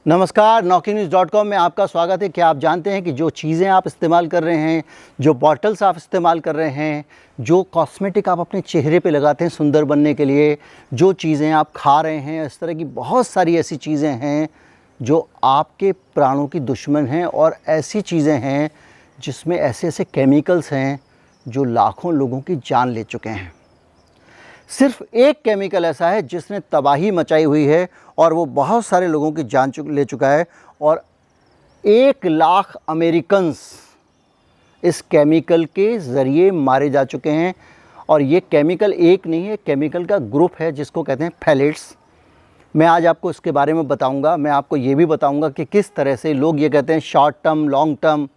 नमस्कार, NaukiNews.com में आपका स्वागत है। क्या आप जानते हैं कि जो चीज़ें आप इस्तेमाल कर रहे हैं, जो बॉटल्स आप इस्तेमाल कर रहे हैं, जो कॉस्मेटिक आप अपने चेहरे पे लगाते हैं सुंदर बनने के लिए, जो चीज़ें आप खा रहे हैं, इस तरह की बहुत सारी ऐसी चीज़ें हैं जो आपके प्राणों की दुश्मन हैं और ऐसी चीज़ें हैं जिसमें ऐसे ऐसे केमिकल्स हैं जो लाखों लोगों की जान ले चुके हैं। सिर्फ एक केमिकल ऐसा है जिसने तबाही मचाई हुई है और वो बहुत सारे लोगों की जान ले चुका है और 1 लाख अमेरिकन्स इस केमिकल के ज़रिए मारे जा चुके हैं। और ये केमिकल एक नहीं है, केमिकल का ग्रुप है जिसको कहते हैं फैलेट्स। मैं आज आपको इसके बारे में बताऊंगा। मैं आपको ये भी बताऊंगा कि किस तरह से लोग ये कहते हैं शॉर्ट टर्म, लॉन्ग टर्म।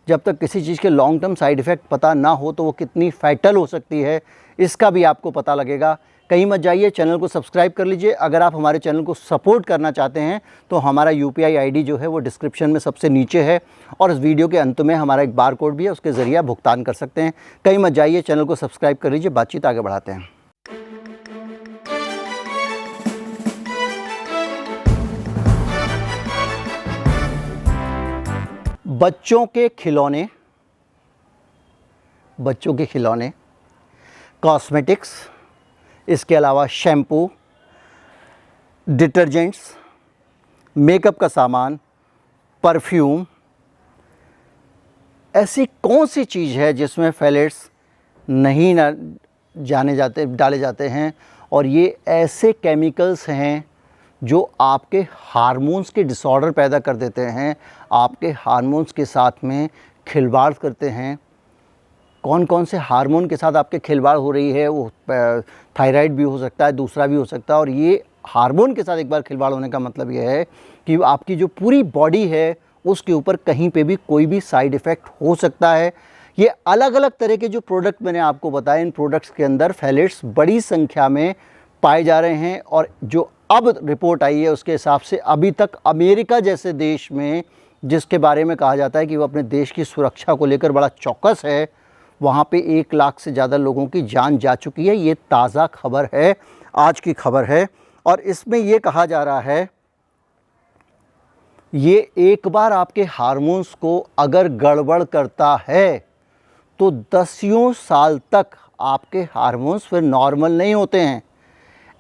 जब तक किसी चीज़ के लॉन्ग टर्म साइड इफ़ेक्ट पता ना हो तो वो कितनी फैटल हो सकती है, इसका भी आपको पता लगेगा। कहीं मत जाइए, चैनल को सब्सक्राइब कर लीजिए। अगर आप हमारे चैनल को सपोर्ट करना चाहते हैं तो हमारा UPI ID जो है वो डिस्क्रिप्शन में सबसे नीचे है और इस वीडियो के अंत में हमारा एक बार कोड भी है, उसके ज़रिए आप भुगतान कर सकते हैं। कहीं मत जाइए, चैनल को सब्सक्राइब कर लीजिए। बातचीत आगे बढ़ाते हैं। बच्चों के खिलौने, कॉस्मेटिक्स, इसके अलावा शैम्पू, डिटर्जेंट्स, मेकअप का सामान, परफ्यूम, ऐसी कौन सी चीज़ है जिसमें फैलेट्स नहीं डाले जाते हैं। और ये ऐसे केमिकल्स हैं जो आपके हार्मोन्स के डिसऑर्डर पैदा कर देते हैं, आपके हार्मोन्स के साथ में खिलवाड़ करते हैं। कौन कौन से हार्मोन के साथ आपके खिलवाड़ हो रही है, वो थायराइड भी हो सकता है, दूसरा भी हो सकता है। और ये हार्मोन के साथ एक बार खिलवाड़ होने का मतलब ये है कि आपकी जो पूरी बॉडी है उसके ऊपर कहीं पे भी कोई भी साइड इफ़ेक्ट हो सकता है। ये अलग अलग तरह के जो प्रोडक्ट मैंने आपको बताए, इन प्रोडक्ट्स के अंदर फैलेट्स बड़ी संख्या में पाए जा रहे हैं। और जो अब रिपोर्ट आई है उसके हिसाब से अभी तक अमेरिका जैसे देश में, जिसके बारे में कहा जाता है कि वो अपने देश की सुरक्षा को लेकर बड़ा चौकस है, वहाँ पे 1 लाख से ज़्यादा लोगों की जान जा चुकी है। ये ताज़ा खबर है, आज की खबर है। और इसमें ये कहा जा रहा है, ये एक बार आपके हार्मोन्स को अगर गड़बड़ करता है तो 10 साल तक आपके हार्मोन्स फिर नॉर्मल नहीं होते हैं।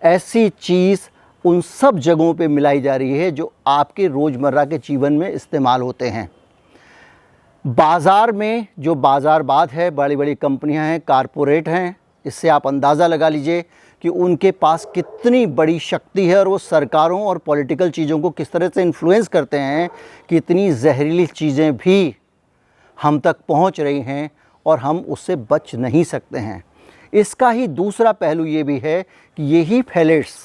ऐसी चीज़ उन सब जगहों पे मिलाई जा रही है जो आपके रोज़मर्रा के जीवन में इस्तेमाल होते हैं। बाज़ार में जो बाज़ारबाद है, बड़ी बड़ी कंपनियां हैं, कारपोरेट हैं, इससे आप अंदाज़ा लगा लीजिए कि उनके पास कितनी बड़ी शक्ति है और वो सरकारों और पॉलिटिकल चीज़ों को किस तरह से इन्फ्लुएंस करते हैं कि इतनी जहरीली चीज़ें भी हम तक पहुंच रही हैं और हम उससे बच नहीं सकते हैं। इसका ही दूसरा पहलू ये भी है कि यही फैलेट्स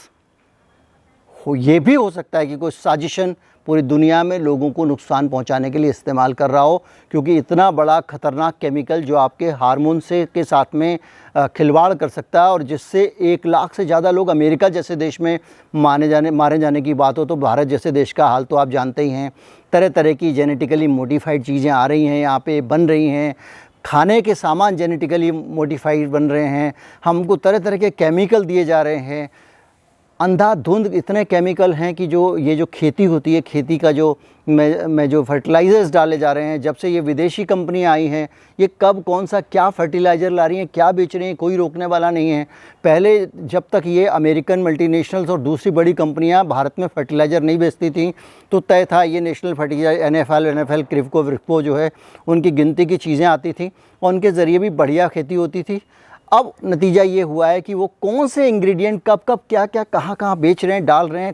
ये भी हो सकता है कि कोई साजिशन पूरी दुनिया में लोगों को नुकसान पहुंचाने के लिए इस्तेमाल कर रहा हो, क्योंकि इतना बड़ा ख़तरनाक केमिकल जो आपके हार्मोन से के साथ में खिलवाड़ कर सकता है और जिससे 1 लाख से ज़्यादा लोग, अमेरिका जैसे देश में मारे जाने की बात हो तो भारत जैसे देश का हाल तो आप जानते ही हैं। तरह तरह की जेनेटिकली मॉडिफाइड चीज़ें आ रही हैं, यहाँ पे बन रही हैं। खाने के सामान जेनेटिकली मॉडिफाइड बन रहे हैं, हमको तरह तरह के केमिकल दिए जा रहे हैं। अंधाधुंध इतने केमिकल हैं कि जो खेती होती है, खेती का जो जो फर्टिलाइज़र्स डाले जा रहे हैं, जब से ये विदेशी कंपनियां आई हैं, ये कब कौन सा क्या फर्टिलाइज़र ला रही हैं, क्या बेच रही हैं, कोई रोकने वाला नहीं है। पहले जब तक ये अमेरिकन मल्टीनेशनल्स और दूसरी बड़ी कंपनियां भारत में फर्टिलाइज़र नहीं बेचती थी तो तय था ये नेशनल फर्टिलाइज़र NFL, क्रिप्को जो है, उनकी गिनती की चीज़ें आती थी और उनके ज़रिए भी बढ़िया खेती होती थी। अब नतीजा ये हुआ है कि वो कौन से इंग्रेडिएंट कब कब क्या क्या कहाँ बेच रहे हैं, डाल रहे हैं।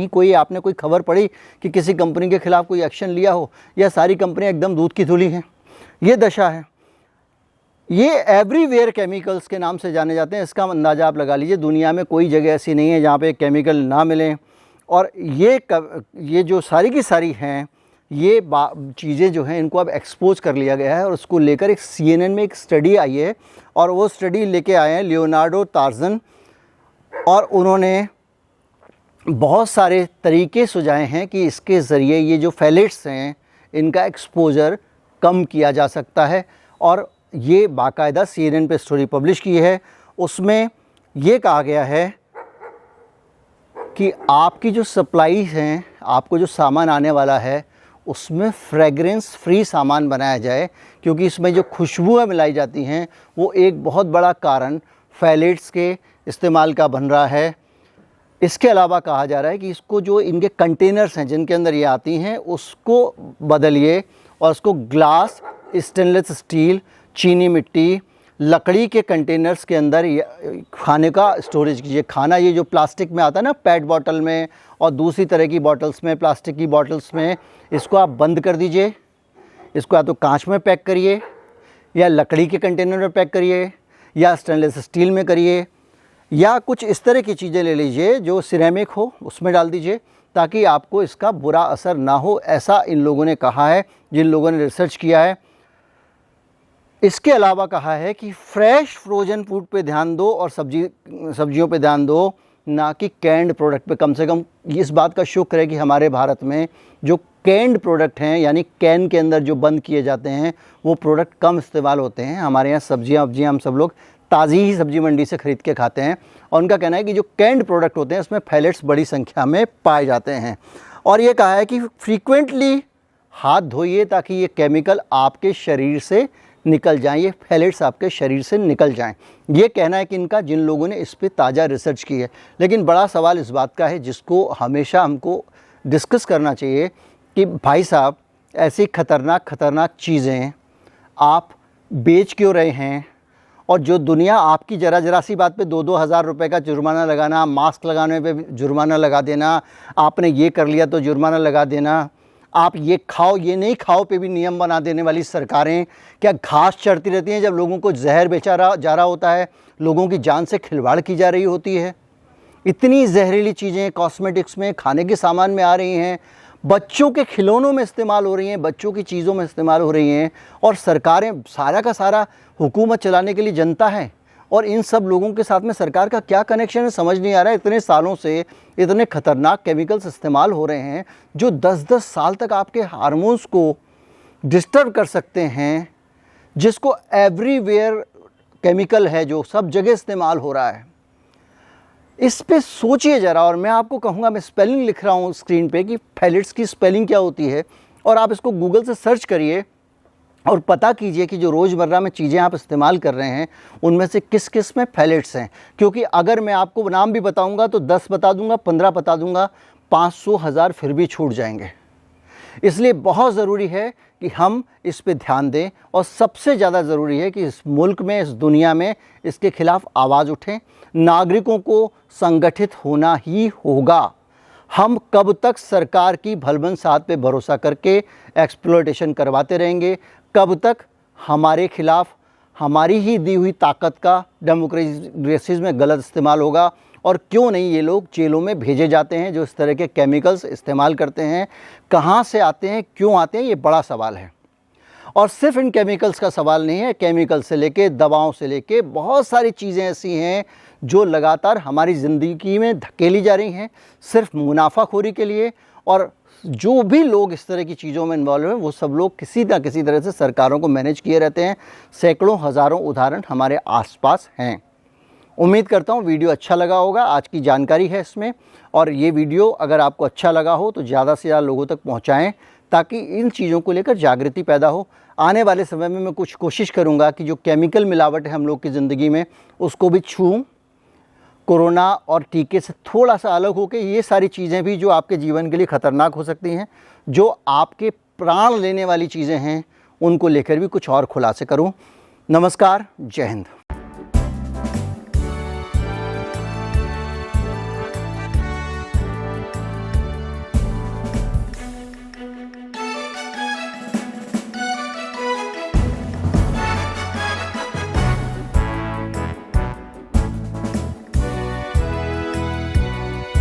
कोई आपने कोई खबर पढ़ी कि किसी कंपनी के ख़िलाफ़ कोई एक्शन लिया हो, या सारी कंपनियां एकदम दूध की धुली हैं। ये दशा है। ये एवरीवेयर केमिकल्स के नाम से जाने जाते हैं। इसका अंदाज़ा आप लगा लीजिए, दुनिया में कोई जगह ऐसी नहीं है जहाँ पे केमिकल ना मिलें। और ये जो सारी की सारी हैं, ये चीज़ें जो हैं, इनको अब एक्सपोज कर लिया गया है। और उसको लेकर एक CNN में एक स्टडी आई है और वो स्टडी लेके आए हैं लियोनार्डो तार्ज़न, और उन्होंने बहुत सारे तरीके सुझाए हैं कि इसके ज़रिए ये जो फैलेट्स हैं इनका एक्सपोजर कम किया जा सकता है। और ये बाकायदा CNN पे स्टोरी पब्लिश की है। उसमें ये कहा गया है कि आपकी जो सप्लाई हैं, आपको जो सामान आने वाला है उसमें फ्रेगरेंस फ्री सामान बनाया जाए, क्योंकि इसमें जो खुशबुएँ मिलाई जाती हैं वो एक बहुत बड़ा कारण फैलेट्स के इस्तेमाल का बन रहा है। इसके अलावा कहा जा रहा है कि इसको जो इनके कंटेनर्स हैं जिनके अंदर ये आती हैं उसको बदलिए और उसको ग्लास, स्टेनलेस स्टील, चीनी मिट्टी, लकड़ी के कंटेनर्स के अंदर खाने का स्टोरेज कीजिए। खाना ये जो प्लास्टिक में आता है ना, पेट बॉटल में और दूसरी तरह की बॉटल्स में, प्लास्टिक की बॉटल्स में, इसको आप बंद कर दीजिए। इसको या तो कांच में पैक करिए या लकड़ी के कंटेनर में पैक करिए या स्टेनलेस स्टील में करिए या कुछ इस तरह की चीज़ें ले लीजिए जो सिरेमिक हो, उसमें डाल दीजिए ताकि आपको इसका बुरा असर ना हो, ऐसा इन लोगों ने कहा है, जिन लोगों ने रिसर्च किया है। इसके अलावा कहा है कि फ्रेश फ्रोजन फूड पे ध्यान दो और सब्जियों पे ध्यान दो, ना कि कैंड प्रोडक्ट पे। कम से कम इस बात का शुक्र है कि हमारे भारत में जो कैंड प्रोडक्ट हैं, यानी कैन के अंदर जो बंद किए जाते हैं, वो प्रोडक्ट कम इस्तेमाल होते हैं। हमारे यहाँ सब्जियाँ हम सब लोग ताज़ी ही सब्जी मंडी से ख़रीद के खाते हैं और उनका कहना है कि जो कैंड प्रोडक्ट होते हैं उसमें फैलेट्स बड़ी संख्या में पाए जाते हैं। और ये कहा है कि फ्रीक्वेंटली हाथ धोइए ताकि ये केमिकल आपके शरीर से निकल जाएं, ये फैलेट्स आपके शरीर से निकल जाएं। ये कहना है कि इनका, जिन लोगों ने इस पे ताज़ा रिसर्च की है। लेकिन बड़ा सवाल इस बात का है जिसको हमेशा हमको डिस्कस करना चाहिए कि भाई साहब, ऐसी ख़तरनाक चीज़ें आप बेच क्यों रहे हैं? और जो दुनिया आपकी ज़रा सी बात पे 2-2 हज़ार रुपये का जुर्माना लगाना, मास्क लगाने पे जुर्माना लगा देना, आपने ये कर लिया तो जुर्माना लगा देना, आप ये खाओ ये नहीं खाओ पे भी नियम बना देने वाली सरकारें क्या घास चढ़ती रहती हैं जब लोगों को जहर बेचा जा रहा होता है, लोगों की जान से खिलवाड़ की जा रही होती है। इतनी जहरीली चीज़ें कॉस्मेटिक्स में, खाने के सामान में आ रही हैं, बच्चों के खिलौनों में इस्तेमाल हो रही हैं, बच्चों की चीज़ों में इस्तेमाल हो रही हैं, और सरकारें सारा का सारा हुकूमत चलाने के लिए जनता है। और इन सब लोगों के साथ में सरकार का क्या कनेक्शन है समझ नहीं आ रहा है। इतने सालों से इतने ख़तरनाक केमिकल्स इस्तेमाल हो रहे हैं जो 10-10 साल तक आपके हार्मोन्स को डिस्टर्ब कर सकते हैं, जिसको एवरीवेयर केमिकल है जो सब जगह इस्तेमाल हो रहा है। इस पे सोचिए ज़रा। और मैं आपको कहूँगा, मैं स्पेलिंग लिख रहा हूँ स्क्रीन पे कि फैलेट्स की स्पेलिंग क्या होती है, और आप इसको गूगल से सर्च करिए और पता कीजिए कि जो रोज़मर्रा में चीज़ें आप इस्तेमाल कर रहे हैं उनमें से किस किस में फैलेट्स हैं। क्योंकि अगर मैं आपको नाम भी बताऊंगा तो 10 बता दूंगा, 15 बता दूंगा, 500-1000 फिर भी छूट जाएंगे। इसलिए बहुत ज़रूरी है कि हम इस पे ध्यान दें, और सबसे ज़्यादा ज़रूरी है कि इस मुल्क में, इस दुनिया में इसके खिलाफ़ आवाज़ उठें। नागरिकों को संगठित होना ही होगा। हम कब तक सरकार की भलबन साथ पे भरोसा करके एक्सप्लॉयटेशन करवाते रहेंगे? कब तक हमारे खिलाफ़ हमारी ही दी हुई ताकत का डेमोक्रेसी में गलत इस्तेमाल होगा? और क्यों नहीं ये लोग जेलों में भेजे जाते हैं जो इस तरह के केमिकल्स इस्तेमाल करते हैं? कहाँ से आते हैं, क्यों आते हैं, ये बड़ा सवाल है। और सिर्फ इन केमिकल्स का सवाल नहीं है, केमिकल से लेके, दवाओं से लेके बहुत सारी चीज़ें ऐसी हैं जो लगातार हमारी ज़िंदगी में धकेली जा रही हैं सिर्फ मुनाफाखोरी के लिए। और जो भी लोग इस तरह की चीज़ों में इन्वॉल्व हैं वो सब लोग किसी ना किसी तरह से सरकारों को मैनेज किए रहते हैं। सैकड़ों हज़ारों उदाहरण हमारे आसपास हैं। उम्मीद करता हूँ वीडियो अच्छा लगा होगा। आज की जानकारी है इसमें, और ये वीडियो अगर आपको अच्छा लगा हो तो ज़्यादा से ज़्यादा लोगों तक पहुँचाएँ ताकि इन चीज़ों को लेकर जागृति पैदा हो। आने वाले समय में मैं कुछ कोशिश करूँगा कि जो केमिकल मिलावट है हम लोग की ज़िंदगी में उसको भी छूऊँ। कोरोना और टीके से थोड़ा सा अलग होकर ये सारी चीज़ें भी जो आपके जीवन के लिए ख़तरनाक हो सकती हैं, जो आपके प्राण लेने वाली चीज़ें हैं, उनको लेकर भी कुछ और खुलासे करूँ। नमस्कार, जय हिंद।